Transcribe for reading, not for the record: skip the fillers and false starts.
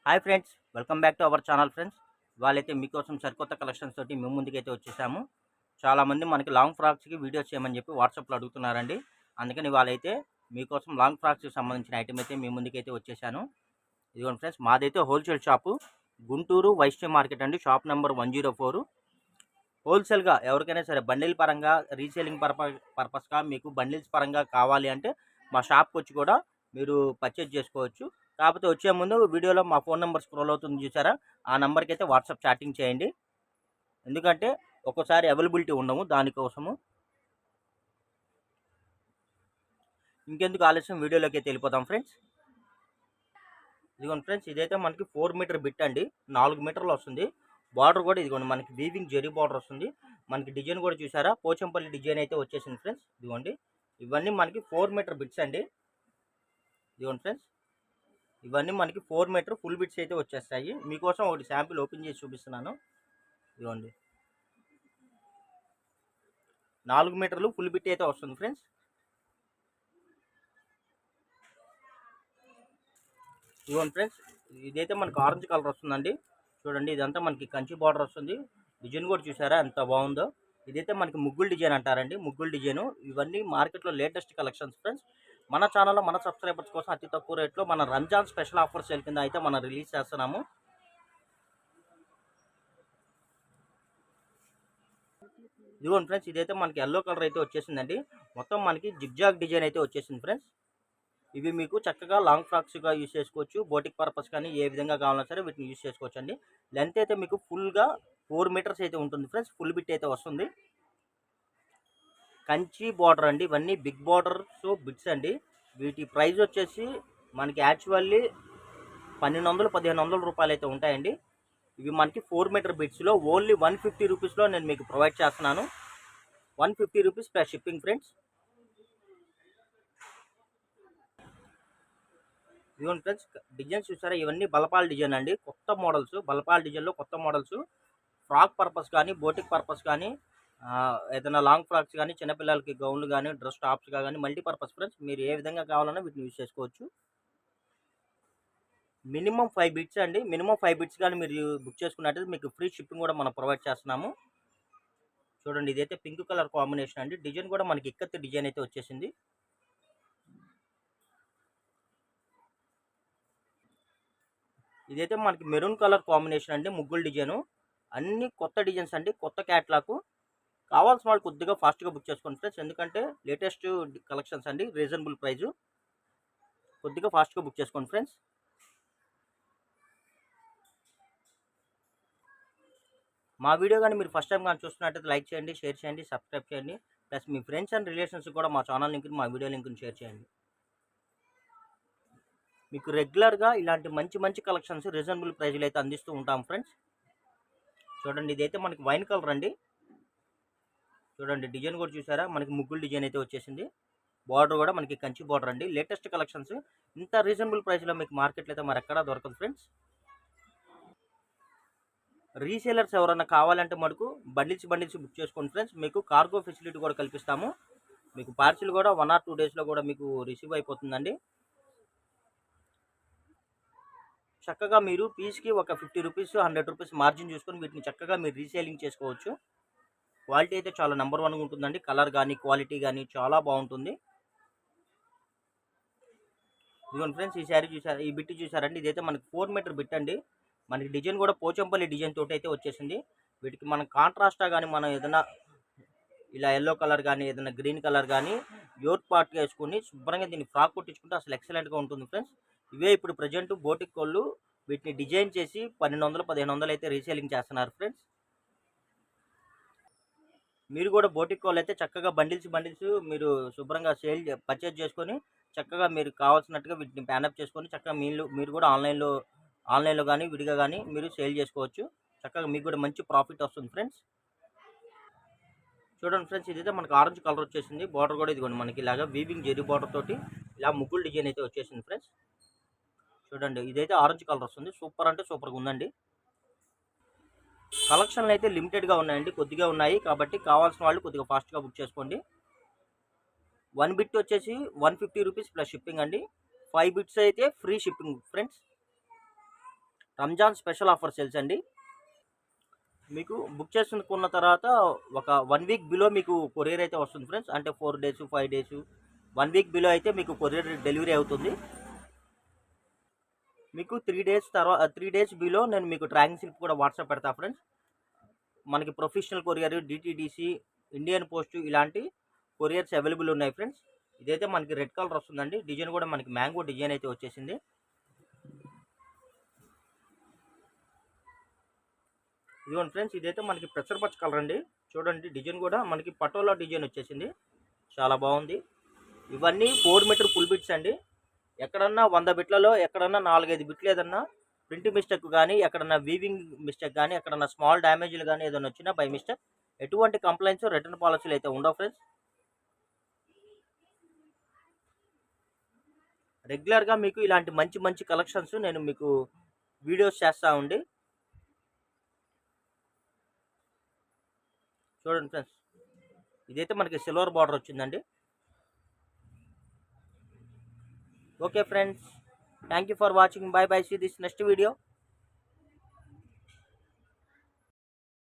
Hi friends, welcome back to our channel friends. వాళ్ళైతే మీకోసం సరికొత్త కలెక్షన్స్ తోటి మేము ముందుకైతే వచ్చేసాము. చాలామంది మనకి లాంగ్ ఫ్రాక్స్కి వీడియోస్ చేయమని చెప్పి వాట్సాప్లో అడుగుతున్నారండి. అందుకని వాళ్ళైతే మీకోసం లాంగ్ ఫ్రాక్స్కి సంబంధించిన ఐటమ్ అయితే మీ ముందుకైతే వచ్చేసాను. ఇదిగోండి ఫ్రెండ్స్, మాదైతే హోల్సేల్ షాపు గుంటూరు వైశ్య మార్కెట్ అండి. Shop number 104. హోల్సేల్గా ఎవరికైనా సరే బండిల్ పరంగా రీసేలింగ్ పర్పస్గా మీకు బండిల్స్ పరంగా కావాలి అంటే మా షాప్కి వచ్చి కూడా మీరు పర్చేజ్ చేసుకోవచ్చు. కాకపోతే వచ్చే ముందు వీడియోలో మా ఫోన్ నెంబర్ స్క్రోల్ అవుతుంది చూసారా, ఆ నెంబర్కి అయితే వాట్సాప్ చాటింగ్ చేయండి. ఎందుకంటే ఒక్కోసారి అవైలబిలిటీ ఉండము, దానికోసము. ఇంకెందుకు ఆలస్యం, వీడియోలోకి అయితే వెళ్ళిపోతాం ఫ్రెండ్స్. ఇదిగోండి ఫ్రెండ్స్, ఇదైతే మనకి 4 మీటర్ బిట్ అండి, 4 మీటర్లు వస్తుంది. బార్డర్ కూడా ఇదిగోండి మనకి వీవింగ్ జెరీ బార్డర్ వస్తుంది. మనకి డిజైన్ కూడా చూసారా, పోచంపల్లి డిజైన్ అయితే వచ్చేసింది ఫ్రెండ్స్. ఇదిగోండి, ఇవన్నీ మనకి 4 మీటర్ బిట్స్ అండి. ఇదిగోండి ఫ్రెండ్స్, ఇవన్నీ మనకి 4 మీటర్ ఫుల్ బిట్స్ అయితే వచ్చేస్తాయి. మీకోసం ఒకటి శాంపిల్ ఓపెన్ చేసి చూపిస్తున్నాను. ఇదిగోండి, 4 మీటర్లు ఫుల్ బిట్ అయితే వస్తుంది ఫ్రెండ్స్. ఇదిగోండి ఫ్రెండ్స్, ఇదైతే మనకి ఆరెంజ్ కలర్ వస్తుందండి. చూడండి, ఇదంతా మనకి కంచి బార్డర్ వస్తుంది. డిజైన్ కూడా చూసారా ఎంత బాగుందో. ఇదైతే మనకి ముగ్గులు డిజైన్ అంటారండి, ముగ్గులు డిజైన్. ఇవన్నీ మార్కెట్లో లేటెస్ట్ కలెక్షన్స్ ఫ్రెండ్స్. మన ఛానల్లో మన సబ్స్క్రైబర్స్ కోసం అతి తక్కువ రేట్లో మన రంజాన్ స్పెషల్ ఆఫర్ సేల్ కింద అయితే మనం రిలీజ్ చేస్తున్నాము. ఇదిగోండి ఫ్రెండ్స్, ఇదైతే మనకి ఎల్లో కలర్ అయితే వచ్చేసిందండి. మొత్తం మనకి జిగ్జాగ్ డిజైన్ అయితే వచ్చేసింది ఫ్రెండ్స్. ఇవి మీకు చక్కగా లాంగ్ ఫ్రాక్స్గా యూస్ చేసుకోవచ్చు, బోటిక్ పర్పస్ కానీ ఏ విధంగా కావాలన్నా సరే వీటిని యూస్ చేసుకోవచ్చు అండి. లెంత్ అయితే మీకు ఫుల్గా 4 మీటర్స్ అయితే ఉంటుంది ఫ్రెండ్స్. ఫుల్ బిట్ అయితే వస్తుంది. కంచి బార్డర్ అండి, ఇవన్నీ బిగ్ బార్డర్స్ బిట్స్ అండి. వీటి ప్రైస్ వచ్చేసి మనకి యాక్చువల్లీ 1200-1500 రూపాయలు అయితే ఉంటాయండి. ఇవి మనకి 4 మీటర్ బిట్స్లో ఓన్లీ 150 రూపీస్లో నేను మీకు ప్రొవైడ్ చేస్తున్నాను. 150 రూపీస్ ప్లస్ షిప్పింగ్ ఫ్రెండ్స్. ఇదిగోండి ఫ్రెండ్స్, డిజైన్స్ చూసారా, ఇవన్నీ బలపాల్ డిజైన్ అండి. కొత్త మోడల్స్, బలపాల్ డిజైన్లో కొత్త మోడల్స్. ఫ్రాక్ పర్పస్ కానీ బోటిక్ పర్పస్ కానీ ఏదైనా లాంగ్ ఫ్రాక్స్ కానీ చిన్నపిల్లలకి గౌన్లు కానీ డ్రెస్ టాప్స్ కానీ మల్టీపర్పస్ ఫ్రెండ్స్. మీరు ఏ విధంగా కావాలన్నా వీటిని యూజ్ చేసుకోవచ్చు. మినిమం 5 బిట్స్ అండి. మినిమం 5 బిట్స్ కానీ మీరు బుక్ చేసుకున్నట్టయితే మీకు ఫ్రీ షిప్పింగ్ కూడా మనం ప్రొవైడ్ చేస్తున్నాము. చూడండి, ఇదైతే పింక్ కలర్ కాంబినేషన్ అండి. డిజైన్ కూడా మనకి ఇక్కత్ డిజైన్ అయితే వచ్చేసింది. ఇదైతే మనకి మెరూన్ కలర్ కాంబినేషన్ అండి, ముగ్గులు డిజైను. అన్ని కొత్త డిజైన్స్ అండి, కొత్త క్యాట్లాగ్. కావాల్సిన వాళ్ళు కొద్దిగా ఫాస్ట్గా బుక్ చేసుకోండి ఫ్రెండ్స్. ఎందుకంటే లేటెస్ట్ కలెక్షన్స్ అండి, రీజనబుల్ ప్రైజు. కొద్దిగా ఫాస్ట్గా బుక్ చేసుకోండి ఫ్రెండ్స్. మా వీడియో కానీ మీరు ఫస్ట్ టైం కానీ చూస్తున్నట్టయితే లైక్ చేయండి, షేర్ చేయండి, సబ్స్క్రైబ్ చేయండి. Plus me friends and relations కూడా మా ఛానల్ లింక్ని, మా వీడియో లింక్ని షేర్ చేయండి. మీకు రెగ్యులర్గా ఇలాంటి మంచి మంచి కలెక్షన్స్ రీజనబుల్ ప్రైజ్లు అయితే అందిస్తూ ఉంటాం ఫ్రెండ్స్. చూడండి, ఇదైతే మనకి వైన్ కలర్ అండి. చూడండి, డిజైన్ కూడా చూసారా, మనకి ముగ్గులు డిజైన్ అయితే వచ్చేసింది. బార్డర్ కూడా మనకి కంచి బార్డర్ అండి. లేటెస్ట్ కలెక్షన్స్ ఇంత రీజనబుల్ ప్రైస్లో మీకు మార్కెట్లో అయితే మరి ఎక్కడా దొరకదు ఫ్రెండ్స్. రీసేలర్స్ ఎవరైనా కావాలంటే మటుకు బండిల్స్ బుక్ చేసుకోండి ఫ్రెండ్స్. మీకు కార్గో ఫెసిలిటీ కూడా కల్పిస్తాము. మీకు పార్సిల్ కూడా 1 or 2 డేస్లో కూడా మీకు రిసీవ్ అయిపోతుందండి. చక్కగా మీరు పీస్కి ఒక 50 రూపీస్ 100 రూపీస్ మార్జిన్ చూసుకొని వీటిని చక్కగా మీరు రీసేలింగ్ చేసుకోవచ్చు. క్వాలిటీ అయితే చాలా నెంబర్ 1గా ఉంటుందండి. కలర్ కానీ క్వాలిటీ కానీ చాలా బాగుంటుంది. ఇదిగోండి ఫ్రెండ్స్, ఈ శారీ చూసారా, ఈ బిట్ చూసారండి. ఇదైతే మనకి 4 మీటర్ బిట్ అండి. మనకి డిజైన్ కూడా పోచంపల్లి డిజైన్ తోటి అయితే వచ్చేసింది. వీటికి మనం కాంట్రాస్టా కానీ మనం ఏదైనా ఇలా ఎల్లో కలర్ కానీ ఏదైనా గ్రీన్ కలర్ కానీ యోట్ పార్ట్గా వేసుకుని శుభ్రంగా దీన్ని ఫ్రాక్ కొట్టించుకుంటే అసలు ఎక్సలెంట్గా ఉంటుంది ఫ్రెండ్స్. ఇవే ఇప్పుడు ప్రజెంట్ బోటిక్ వాళ్ళు వీటిని డిజైన్ చేసి 1200-1500 అయితే రీసేలింగ్ చేస్తున్నారు ఫ్రెండ్స్. మీరు కూడా బోటిక్ వాళ్ళు అయితే చక్కగా బండిల్స్ మీరు శుభ్రంగా పర్చేజ్ చేసుకొని చక్కగా మీరు కావాల్సినట్టుగా వీటిని ప్యానప్ చేసుకొని చక్కగా మీరు కూడా ఆన్లైన్లో కానీ విడిగా కానీ మీరు సేల్ చేసుకోవచ్చు. చక్కగా మీకు కూడా మంచి ప్రాఫిట్ వస్తుంది ఫ్రెండ్స్. చూడండి ఫ్రెండ్స్, ఇదైతే మనకి ఆరెంజ్ కలర్ వచ్చేసింది. బార్డర్ కూడా ఇదిగోండి మనకి ఇలాగా వీవింగ్ జెరీ బార్డర్ తోటి ఇలా ముగ్గులు డిజైన్ అయితే వచ్చేసింది ఫ్రెండ్స్. చూడండి, ఇదైతే ఆరెంజ్ కలర్ వస్తుంది. సూపర్ అంటే సూపర్గా ఉందండి. కలెక్షన్లు అయితే లిమిటెడ్గా ఉన్నాయండి, కొద్దిగా ఉన్నాయి. కాబట్టి కావాల్సిన వాళ్ళు కొద్దిగా ఫాస్ట్గా బుక్ చేసుకోండి. 1 బిట్ వచ్చేసి 150 రూపీస్ ప్లస్ షిప్పింగ్ అండి. 5 బిట్స్ అయితే free shipping friends. Ramzan special offer sales అండి. మీకు బుక్ చేసుకున్న తర్వాత ఒక 1 వీక్ బిలో మీకు కొరియర్ అయితే వస్తుంది ఫ్రెండ్స్. అంటే 4 డేస్ 5 డేస్ 1 వీక్ బిలో అయితే మీకు కొరియర్ డెలివరీ అవుతుంది. మీకు 3 డేస్ బిలో నేను మీకు ట్రాకింగ్ స్లిప్ కూడా వాట్సాప్ పెడతా ఫ్రెండ్స్. మనకి professional courier, DTDC, Indian post ఇలాంటి కొరియర్స్ అవైలబుల్ ఉన్నాయి ఫ్రెండ్స్. ఇదైతే మనకి రెడ్ కలర్ వస్తుందండి. డిజైన్ కూడా మనకి మ్యాంగో డిజైన్ అయితే వచ్చేసింది. ఇదిగోండి ఫ్రెండ్స్, ఇదైతే మనకి పెసరపచ్చ కలర్ అండి. చూడండి డిజైన్ కూడా మనకి పటోలా డిజైన్ వచ్చేసింది, చాలా బాగుంది. ఇవన్నీ 4 మీటర్ ఫుల్ బిట్స్ అండి. ఎక్కడన్నా 100 బిట్లలో ఎక్కడన్నా 4-5 బిట్లు ఏదన్నా ప్రింట్ మిస్టేక్ కానీ, ఎక్కడన్నా వీవింగ్ మిస్టేక్ కానీ, ఎక్కడన్నా స్మాల్ డ్యామేజ్లు కానీ ఏదైనా వచ్చినా బై మిస్టేక్ ఎటువంటి కంప్లైంట్స్, రిటర్న్ పాలసీలు అయితే ఉండవు ఫ్రెండ్స్. రెగ్యులర్గా మీకు ఇలాంటి మంచి మంచి కలెక్షన్స్ నేను మీకు వీడియోస్ చేస్తా ఉండి. చూడండి ఫ్రెండ్స్, ఇదైతే మనకి సిల్వర్ బార్డర్ వచ్చిందండి. Okay friends, thank you for watching. Bye bye, see this next video.